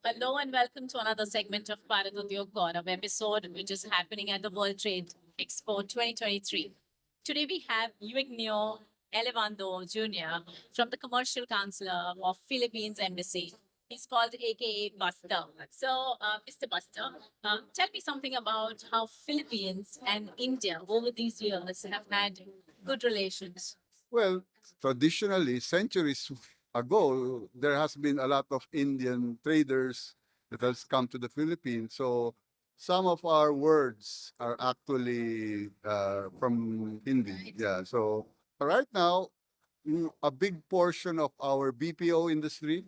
Hello and welcome to another segment of Bharat Udyog Gaurav episode, which is happening at the World Trade Expo 2023. Today we have Eugenio Elevado Jr. from the Commercial Counselor of Philippines Embassy. He's called AKA Buster. So, Mr. Buster, tell me something about how Philippines and India over these years have had good relations. Well, traditionally, centuries ago, there has been a lot of Indian traders that has come to the Philippines. So some of our words are actually from Hindi. Yeah. So right now, a big portion of our BPO industry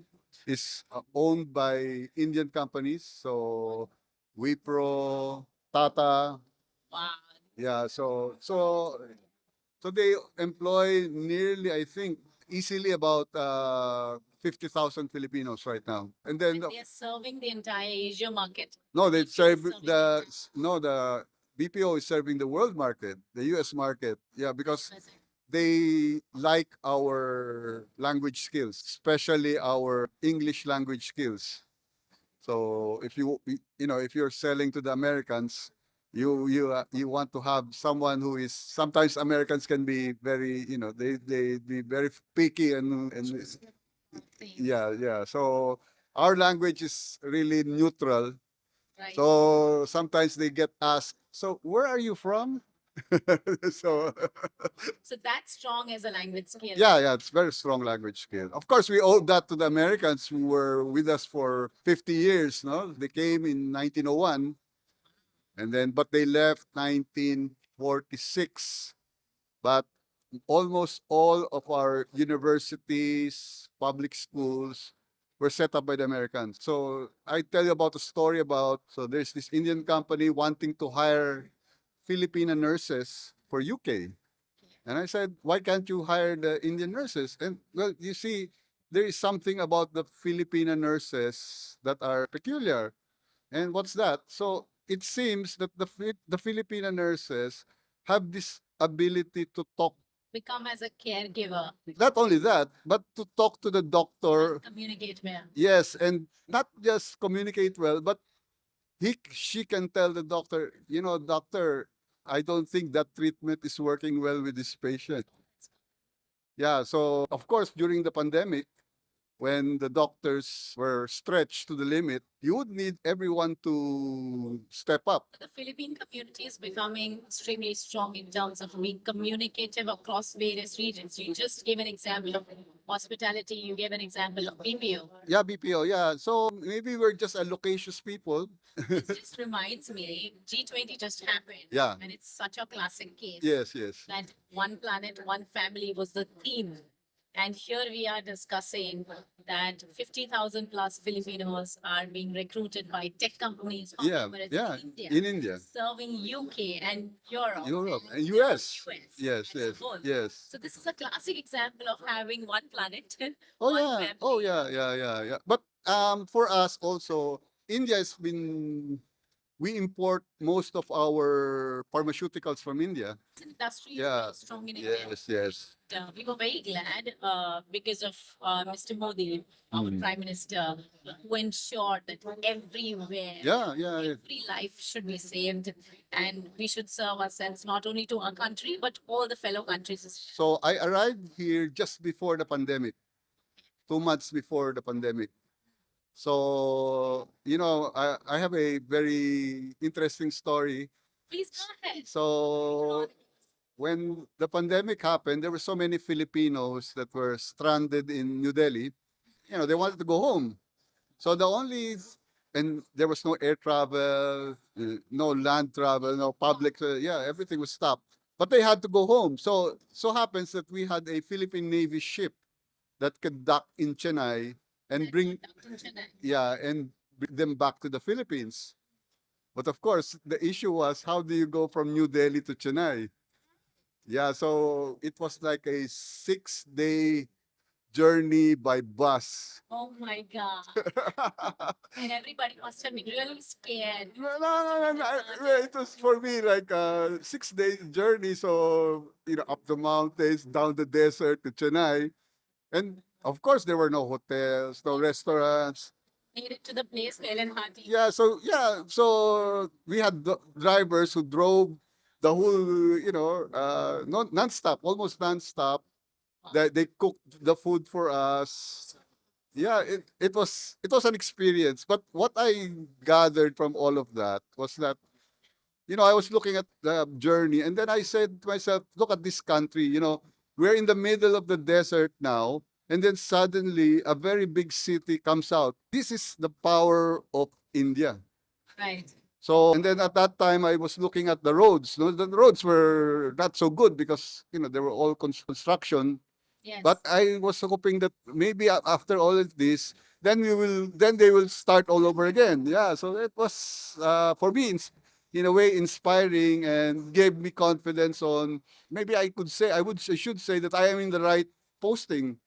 is owned by Indian companies. So Wipro, Tata. Wow. Yeah. So they employ nearly, I think, easily about 50,000 Filipinos right now. And then They're serving the entire Asia market. no, they BPO is serve serving India. the BPO is serving the world market, the US market. Yeah, because Amazing. they like our language skills, especially our English language skills. So if if you're selling to the Americans, you want to have someone who is sometimes Americans can be very they be very picky and Things. yeah. So our language is really neutral. Right. So sometimes they get asked, so where are you from? So So that's strong as a language skill. yeah, it's very strong language skill. Of course, we owe that to the Americans who were with us for 50 years. No, they came in 1901, and then but they left 1946. But almost all of our universities, public schools were set up by the Americans. So I tell you about a story about so there's this Indian company wanting to hire Filipino nurses for UK. And I said, why can't you hire the Indian nurses? And well, you see, there is something about the Filipino nurses that are peculiar. And what's that? So it seems that the Filipino nurses have this ability to talk. Become as a caregiver, Not only that, but to talk to the doctor. communicate well. Yes, and not just communicate well, but she can tell the doctor, doctor, I don't think that treatment is working well with this patient. Yeah, so of course, during the pandemic, when the doctors were stretched to the limit, you would need everyone to step up. The Philippine community is becoming extremely strong in terms of being communicative across various regions. You just gave an example of hospitality, you gave an example of BPO. Yeah, BPO, yeah. So maybe we're just a loquacious people. This just reminds me, G20 just happened. Yeah. And it's such a classic case. Yes, yes. That one planet, one family was the theme. And here we are discussing that 50,000 plus Filipinos are being recruited by tech companies, Yeah, however, it's yeah, in India, in India, serving UK and Europe, Europe, and now US. US Yes, as a yes, whole. yes. So this is a classic example of having one planet, Oh one yeah, oh family. yeah. But for us also, India has been we import most of our pharmaceuticals from India. This industry is Yeah. very strong in India. Yes. We were very glad because of Mr. Modi, our Mm. Prime Minister, who ensured that everywhere, Yeah. every life should be saved, and we should serve ourselves not only to our country but all the fellow countries. So I arrived here just before the pandemic, 2 months before the pandemic. So, I have a very interesting story. Please go ahead. So when the pandemic happened, there were so many Filipinos that were stranded in New Delhi. They wanted to go home. So and there was no air travel, no land travel, no public, everything was stopped. But they had to go home. So happens that we had a Philippine Navy ship that could dock in Chennai and bring them back to the Philippines. But of course, the issue was how do you go from New Delhi to Chennai? Yeah, so it was like a 6-day journey by bus. Oh my God. And everybody must have been really scared. No. It was for me like a 6-day journey. So, up the mountains, down the desert to Chennai. And of course, there were no hotels, no restaurants. Made it to the place, well and hearty. So we had drivers who drove the whole, not non-stop, almost non-stop. They cooked the food for us. Yeah, it was an experience. But what I gathered from all of that was that, I was looking at the journey, and then I said to myself, look at this country, we're in the middle of the desert now, and then suddenly a very big city comes out. This is the power of India. Right. So, and then at that time, I was looking at the roads. No, the roads were not so good because, they were all construction. Yes. But I was hoping that maybe after all of this, then they will start all over again. Yeah. So it was, for me, in a way, inspiring and gave me confidence on, maybe I should say that I am in the right posting.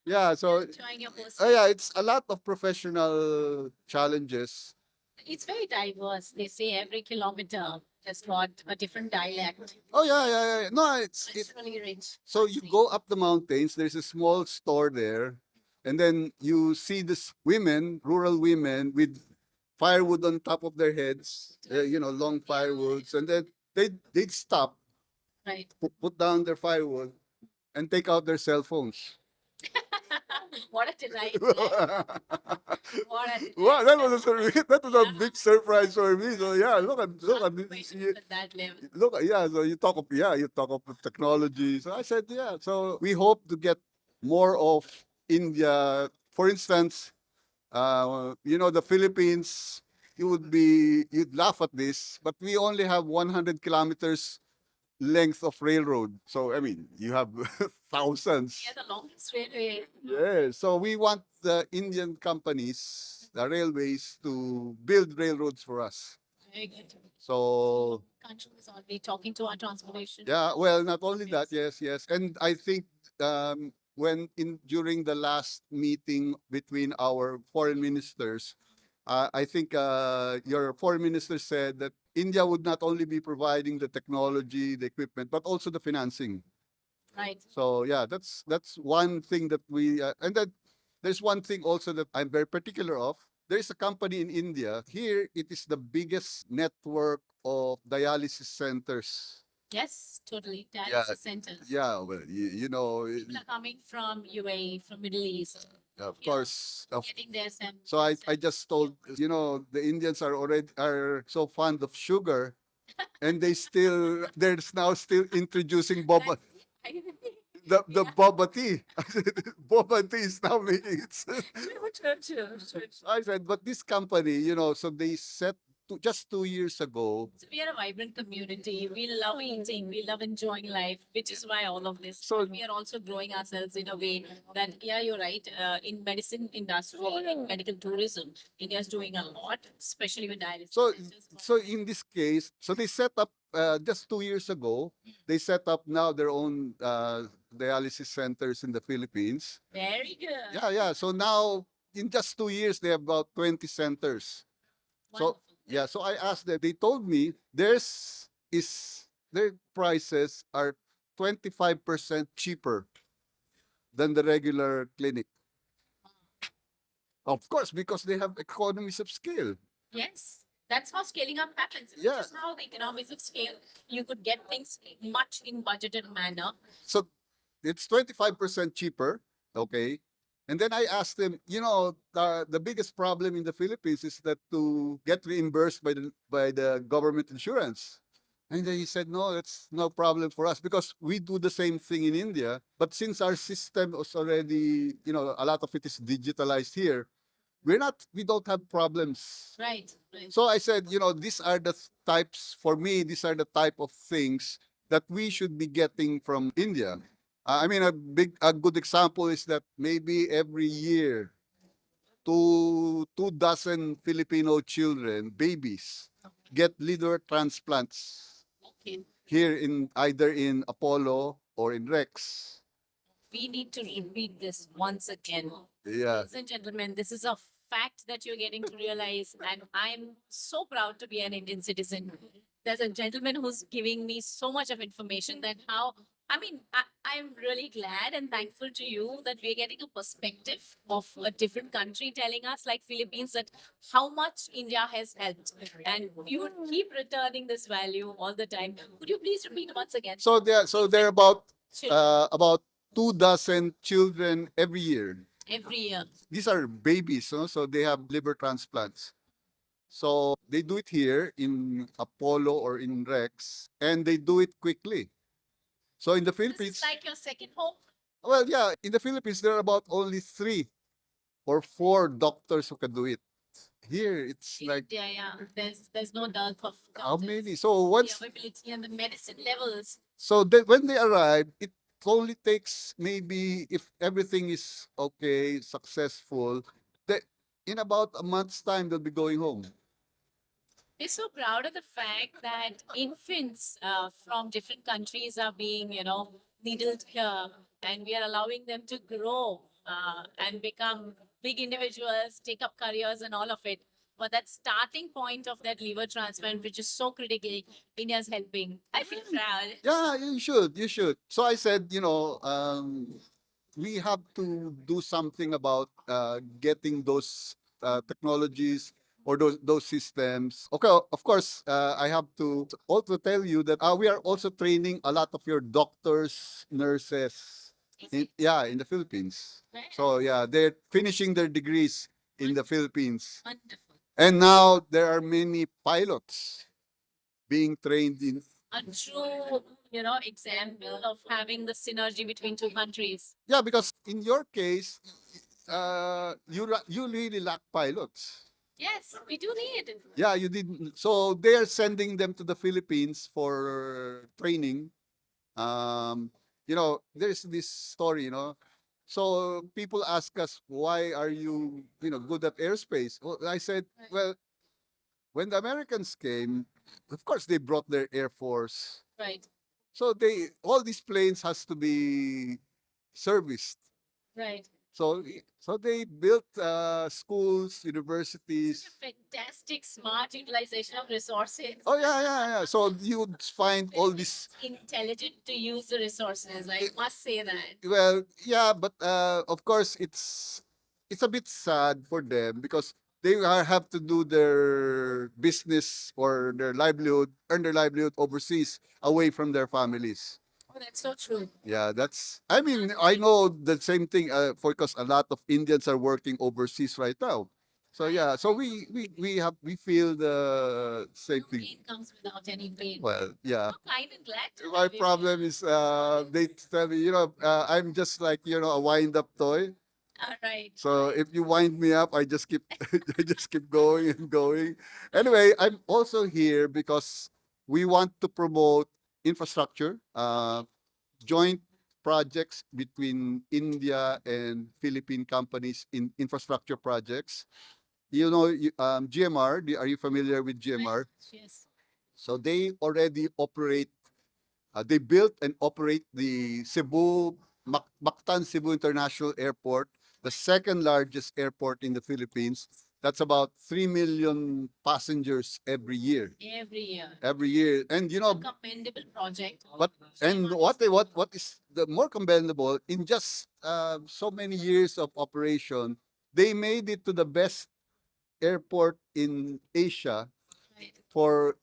Yeah. So, Enjoying your post. yeah, it's a lot of professional challenges. It's very diverse. They say every kilometer has got a different dialect. Oh yeah. No, It's really rich. so you go up the mountains. There's a small store there, and then you see this rural women with firewood on top of their heads. Long firewoods, and then they'd stop, Right. put down their firewood, and take out their cell phones. What a delight. What a delight. Wow, that was a big surprise for me. So yeah, look at this. At that level. Look, yeah, so you talk of technology. So I said, yeah. So we hope to get more of India. For instance, the Philippines, you'd laugh at this, but we only have 100 kilometers length of railroad. So I mean, you have thousands. Yeah, the longest railway. Yeah. So we want the Indian companies, the railways, to build railroads for us. Very good. So Country is already talking to our transportation. yeah, well, not only that, yes, and I think during the last meeting between our foreign ministers, I think your foreign minister said that India would not only be providing the technology, the equipment, but also the financing. Right. So yeah, that's one thing that and then there's one thing also that I'm very particular of. There is a company in India. Here, it is the biggest network of dialysis centers. Yes, totally. Yeah, Dialysis centers. yeah. Well, People are coming from UAE, from Middle East, of Yeah. course. getting their sem. So I just told, the Indians are so fond of sugar, and they're now still introducing the boba tea. I said, boba tea is now making its. True. I said, but this company, so they set just 2 years ago. So we are a vibrant community. We love eating. We love enjoying life, which is why all of this. So- We are also growing ourselves in a way that, yeah, you're right. In medicine industry, in medical tourism, India is doing a lot, especially with dialysis So, centers. so in this case, so they set up just 2 years ago. They set up now their own dialysis centers in the Philippines. Very good. Yeah. So now, in just 2 years, they have about 20 centers. So Wonderful. yeah, so I asked them. They told me their prices are 25% cheaper than the regular clinic. Of course, because they have economies of scale. Yes, that's how scaling up happens. Yeah. Just how the economies of scale, you could get things much in budgeted manner. So it's 25% cheaper. Okay. And then I asked them, the biggest problem in the Philippines is that to get reimbursed by the government insurance. And then he said, no, that's no problem for us because we do the same thing in India. But since our system is already, a lot of it is digitalized here, we don't have problems. Right. So I said, these are the types, for me, these are the type of things that we should be getting from India. I mean, a good example is that maybe every year, two dozen Filipino children, babies, get liver transplants Okay. here either in Apollo or in Rex. We need to repeat this once again. Yeah. Ladies and gentlemen, this is a fact that you're getting to realize, and I'm so proud to be an Indian citizen. There's a gentleman who's giving me so much of information that how I mean, I'm really glad and thankful to you that we're getting a perspective of a different country telling us, like Philippines, that how much India has helped. And you would keep returning this value all the time. Could you please repeat once again? So there are about 2 dozen children every year. Every year. These are babies, no? So they have liver transplants. So they do it here in Apollo or in Rex, and they do it quickly. So in the This is Philippines, like your second home. well, yeah, in the Philippines there are about only 3 or 4 doctors who can do it. Here it's like Yeah, yeah. There's no dearth of how doctors. many? So The once availability and the medicine levels. when they arrive, it only takes maybe if everything is okay, successful, that in about a month's time they'll be going home. We're so proud of the fact that infants from different countries are being, needled here, and we are allowing them to grow and become big individuals, take up careers, and all of it. But that starting point of that liver transplant, which is so critical, India's helping. I feel proud. Yeah, you should. You should. So I said, we have to do something about getting those technologies or those systems. Okay, of course, I have to also tell you that we are also training a lot of your doctors, nurses, in the Philippines. So yeah, they're finishing their degrees in the Philippines, Wonderful. and now there are many pilots being trained in. A true, example of having the synergy between two countries. Yeah, because in your case, you really lack pilots. Yes, we do need. Yeah, you did. So they are sending them to the Philippines for training. There's this story. So people ask us, why are you, good at airspace? Well, I said, well, when the Americans came, of course they brought their air force. Right, So all these planes has to be serviced. right. So they built schools, Such universities. a fantastic, smart utilization of resources. Oh yeah, yeah, yeah. So you would find all this. Intelligent to use the resources. I must say that. Well, yeah, but of course it's a bit sad for them because have to do their business or earn their livelihood overseas, away from their families. Oh, that's so true. Yeah, I mean, I know the same thing because a lot of Indians are working overseas right now. So yeah, so we feel the same No thing. gain comes without any pain. Well, yeah. I'm kind of glad to My have you problem here. is they tell me, I'm just like, a wind up toy. All right. So if you wind me up, I just keep I just keep going and going. Anyway, I'm also here because we want to promote infrastructure, joint projects between India and Philippine companies in infrastructure projects. GMR, are you familiar with GMR? Yes. So they built and operate the Mactan Cebu International Airport, the second largest airport in the Philippines. That's about 3 million passengers every year. Every year. Every year. And A commendable project. but and what is the more commendable, in just so many years of operation, they made it to the best airport in Asia Right. for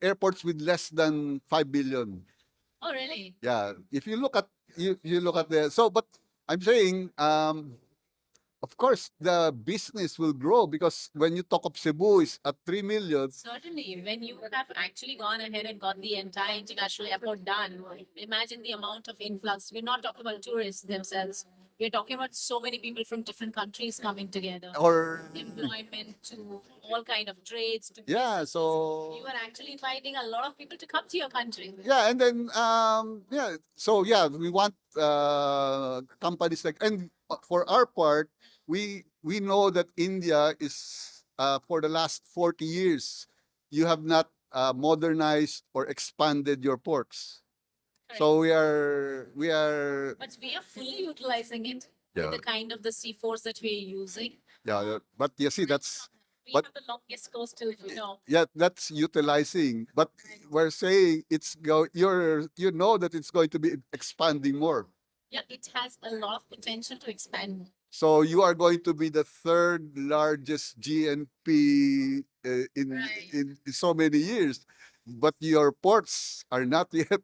airports with less than 5 billion. Oh, really? Yeah, if you look at the so, but I'm saying, of course, the business will grow because when you talk of Cebu is at 3 million. Certainly, when you have actually gone ahead and got the entire international airport done, imagine the amount of influx. We're not talking about tourists themselves. We're talking about so many people from different countries coming together. Or Employment to all kind of trades to yeah, businesses. so You are actually inviting a lot of people to come to your country. yeah, and then so yeah, we want companies like, and for our part, we know that India is for the last 40 years, you have not modernized or expanded your ports. So we are But we are fully utilizing it with yeah, the kind of the C4s that we are using. yeah, but you see, that's We But have the longest coastal, yeah, that's utilizing. But we're saying you know that it's going to be expanding more. yeah, it has a lot of potential to expand. So you are going to be the third largest GNP Right. in so many years, but your ports are not yet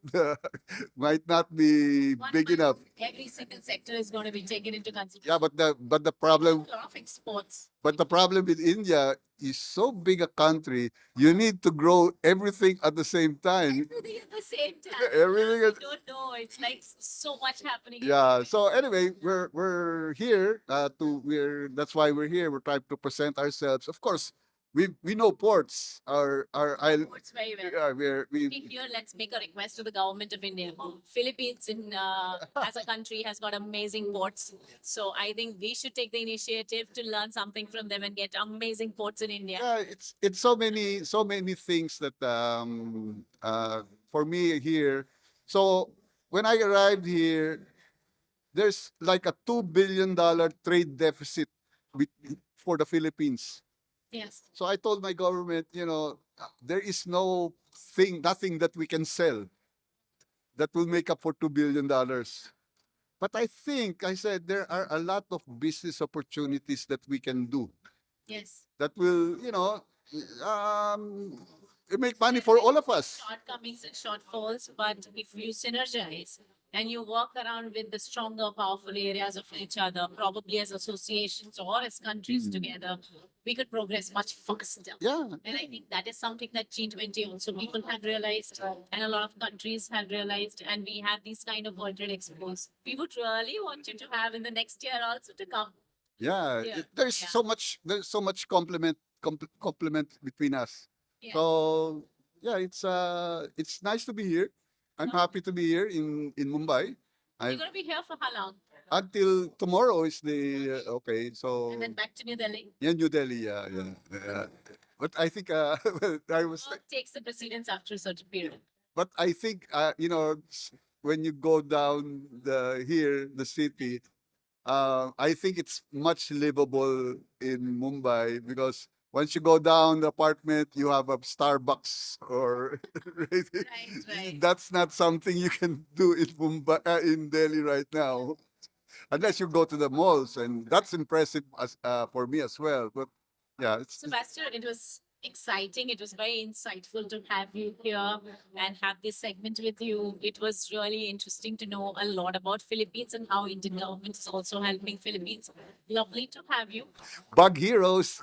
might not be One big month, enough. every single sector is going to be taken into consideration. Yeah, but the A problem lot of exports. but the problem with India is so big a country. You need to grow everything at the same time. Everything at the same time. Everything I is, don't know. It's like so much happening. yeah. So anyway, we're here we're that's why we're here. We're trying to present ourselves. Of course, we know ports are island. Ports very well. Yeah, Okay, here, let's make a request to the government of India. Philippines, as a country, has got amazing ports. So I think we should take the initiative to learn something from them and get amazing ports in India. yeah. It's so many things that for me here. So when I arrived here, there's like a $2 billion trade deficit with, for the Philippines. Yes. So I told my government, there is nothing that we can sell that will make up for $2 billion. But I said there are a lot of business opportunities that we can do Yes. that will, make money for all of us. Shortcomings and shortfalls, but if you synergize and you work around with the stronger, powerful areas of each other, probably as associations or as countries together, we could progress much faster. Yeah. And I think that is something that G20 also people have realized, and a lot of countries have realized, and we have these kind of World Trade Expos. We would really want you to have in the next year also to come. Yeah, Yeah, there's yeah. so much complement between us. Yeah. So yeah, it's nice to be here. I'm happy to be here in Mumbai. You're I going to be here for how long? until tomorrow is the okay. So And then back to New Delhi? yeah, New Delhi. Yeah. But I think I was. Work takes the precedence after a certain period. But I think when you go down the city, I think it's much livable in Mumbai because once you go down the apartment, you have a Starbucks or Right. that's not something you can do in Mumbai in Delhi right now, unless you go to the malls, and that's impressive for me as well. But yeah, Sebastian, it was exciting. It was very insightful to have you here and have this segment with you. It was really interesting to know a lot about Philippines and how Indian government is also helping Philippines. Lovely to have you. bug heroes.